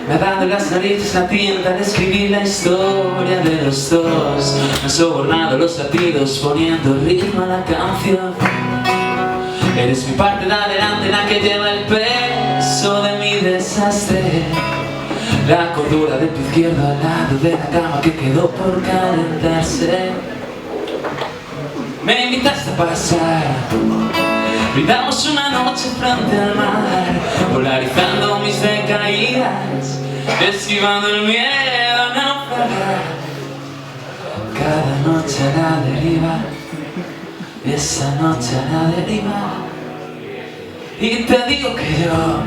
Me ha dado en las narices la tinta de escribir la historia de los dos. Me ha sobornado los latidos poniendo ritmo a la canción. Eres mi parte de adelante, la que lleva el peso de mi desastre. La cordura de tu izquierdo al lado de la cama que quedó por calentarse. Me invitaste a pasar, brindamos una noche frente al mar, polarizando mis decaídas, esquivando el miedo a naufragar. Cada noche a la deriva, esa noche a la deriva. Y te digo que yo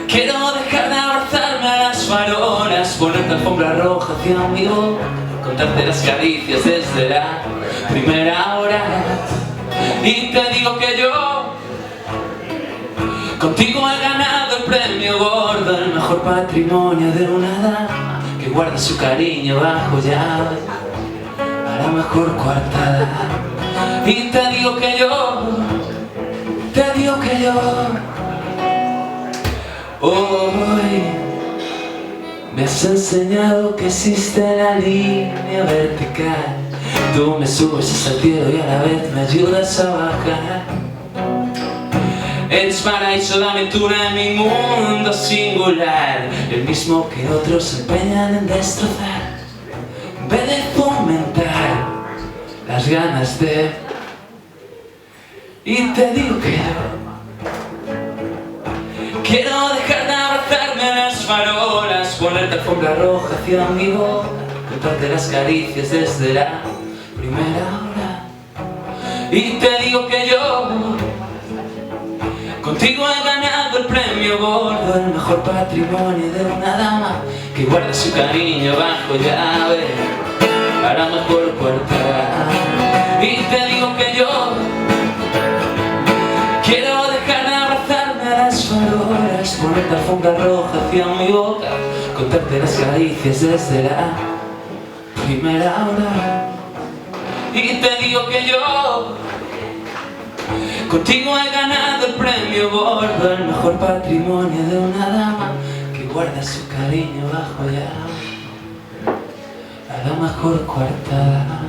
quiero dejar de abrazarme a las farolas, ponerte alfombra roja hacia mi boca, contarte las caricias desde la primera hora. Y te digo que yo contigo he ganado el premio gordo, el mejor patrimonio de una dama que guarda su cariño bajo llave a la mejor coartada. Y te digo que yo hoy me has enseñado que existe la línea vertical. Tú me subes hasta el cielo y a la vez me ayudas a bajar. Eres paraíso de aventura en mi mundo singular, el mismo que otros se empeñan en destrozar, en vez de fomentar las ganas de. Y te digo que quiero dejar de abrazarme a las farolas, ponerte alfombra roja hacia mi boca, contarte las caricias desde la primera hora. Y te digo que yo contigo he ganado el premio gordo, el mejor patrimonio de una dama que guarda su cariño bajo llave a la mejor coartada. Y te digo que yo quiero dejar de abrazarme a las farolas, ponerte alfombra roja hacia mi boca, contarte las caricias desde la primera hora. Y te digo que yo contigo he ganado el premio gordo, el mejor patrimonio de una dama que guarda su cariño bajo llave a la mejor coartada.